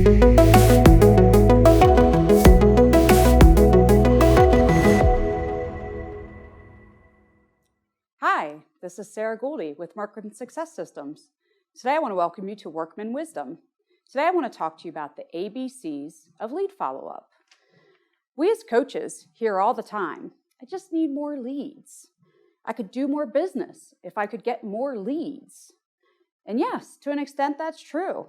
Hi, this is Sarah Gouldy with Marketing Success Systems. Today I want to welcome you to Workman Wisdom. Today I want to talk to you about the ABCs of lead follow-up. We as coaches hear all the time, I just need more leads. I could do more business if I could get more leads. And yes, to an extent that's true.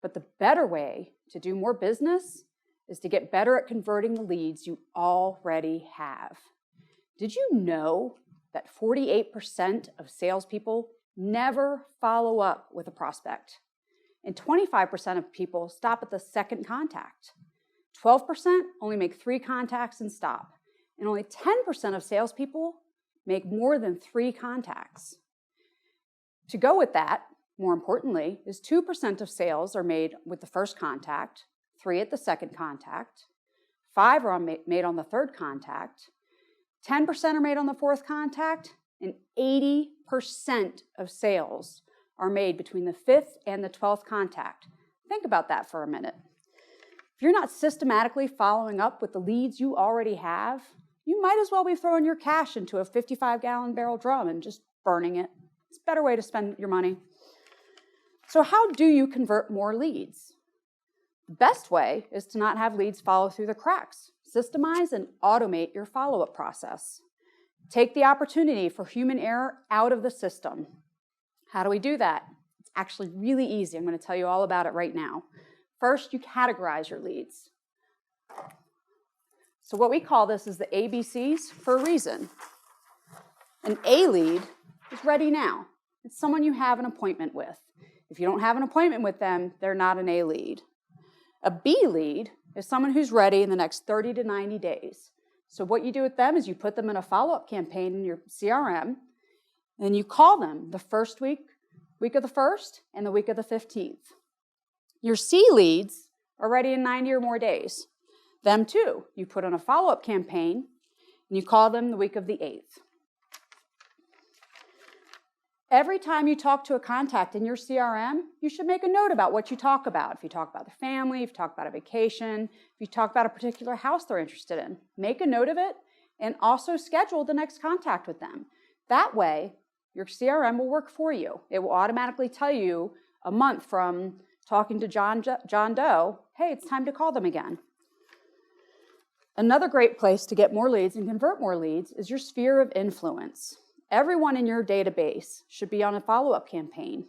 But the better way to do more business is to get better at converting the leads you already have. Did you know that 48% of salespeople never follow up with a prospect? And 25% of people stop at the second contact. 12% only make 3 contacts and stop. And only 10% of salespeople make more than 3 contacts. To go with that, more importantly, is 2% of sales are made with the first contact, 3 at the second contact, 5 are made on the third contact, 10% are made on the fourth contact, and 80% of sales are made between the 5th and the 12th contact. Think about that for a minute. If you're not systematically following up with the leads you already have, you might as well be throwing your cash into a 55-gallon barrel drum and just burning it. It's a better way to spend your money. So how do you convert more leads? The best way is to not have leads follow through the cracks. Systemize and automate your follow-up process. Take the opportunity for human error out of the system. How do we do that? It's actually really easy. I'm going to tell you all about it right now. First, you categorize your leads. So what we call this is the ABCs for a reason. An A lead is ready now. It's someone you have an appointment with. If you don't have an appointment with them, they're not an A lead. A B lead is someone who's ready in the next 30 to 90 days. So what you do with them is you put them in a follow-up campaign in your CRM, and you call them the first week of the 1st, and the week of the 15th. Your C leads are ready in 90 or more days. Them too, you put on a follow-up campaign, and you call them the week of the 8th. Every time you talk to a contact in your CRM, you should make a note about what you talk about. If you talk about their family, if you talk about a vacation, if you talk about a particular house they're interested in, make a note of it and also schedule the next contact with them. That way, your CRM will work for you. It will automatically tell you a month from talking to John Doe, hey, it's time to call them again. Another great place to get more leads and convert more leads is your sphere of influence. Everyone in your database should be on a follow-up campaign.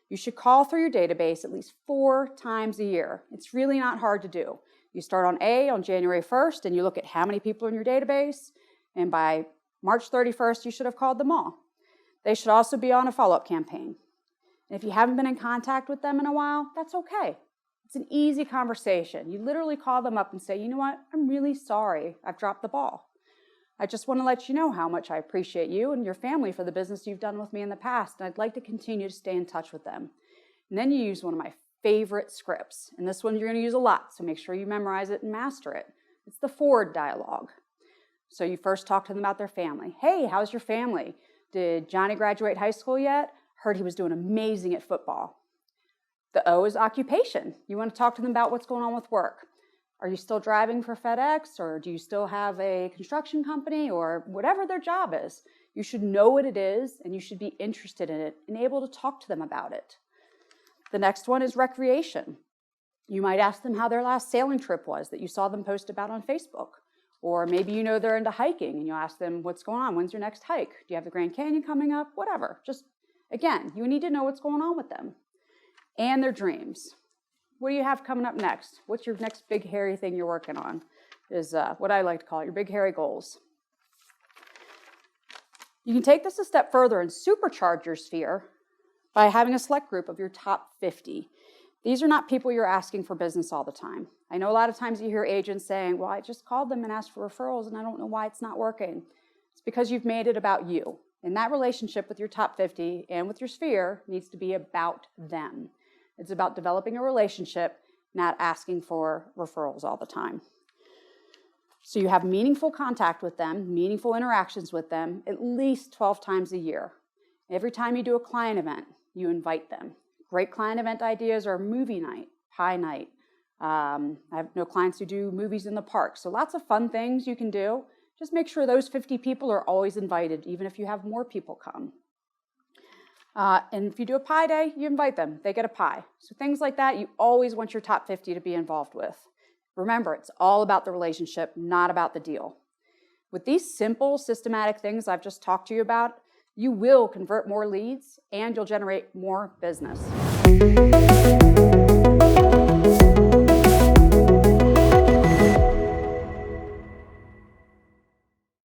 You should call through your database at least 4 times a year. It's really not hard to do. You start on A on January 1st, and you look at how many people are in your database, and by March 31st, you should have called them all. They should also be on a follow-up campaign. And if you haven't been in contact with them in a while, that's okay. It's an easy conversation. You literally call them up and say, you know what, I'm really sorry, I've dropped the ball. I just want to let you know how much I appreciate you and your family for the business you've done with me in the past, and I'd like to continue to stay in touch with them. And then you use one of my favorite scripts, and this one you're going to use a lot, so make sure you memorize it and master it. It's the forward dialogue. So you first talk to them about their family. Hey, how's your family? Did Johnny graduate high school yet? Heard he was doing amazing at football. The O is occupation. You want to talk to them about what's going on with work. Are you still driving for FedEx, or do you still have a construction company, or whatever their job is? You should know what it is, and you should be interested in it and able to talk to them about it. The next one is recreation. You might ask them how their last sailing trip was that you saw them post about on Facebook. Or maybe you know they're into hiking, and you ask them, what's going on? When's your next hike? Do you have the Grand Canyon coming up? Whatever. Just, again, you need to know what's going on with them. And their dreams. What do you have coming up next? What's your next big, hairy thing you're working on? Is what I like to call it, your big, hairy goals. You can take this a step further and supercharge your sphere by having a select group of your top 50. These are not people you're asking for business all the time. I know a lot of times you hear agents saying, well, I just called them and asked for referrals, and I don't know why it's not working. It's because you've made it about you. And that relationship with your top 50 and with your sphere needs to be about them. It's about developing a relationship, not asking for referrals all the time. So you have meaningful contact with them, meaningful interactions with them, at least 12 times a year. Every time you do a client event, you invite them. Great client event ideas are movie night, pie night, I have no clients who do movies in the park. So lots of fun things you can do. Just make sure those 50 people are always invited, even if you have more people come. And if you do a pie day, you invite them. They get a pie. So things like that, you always want your top 50 to be involved with. Remember, it's all about the relationship, not about the deal. With these simple, systematic things I've just talked to you about, you will convert more leads and you'll generate more business.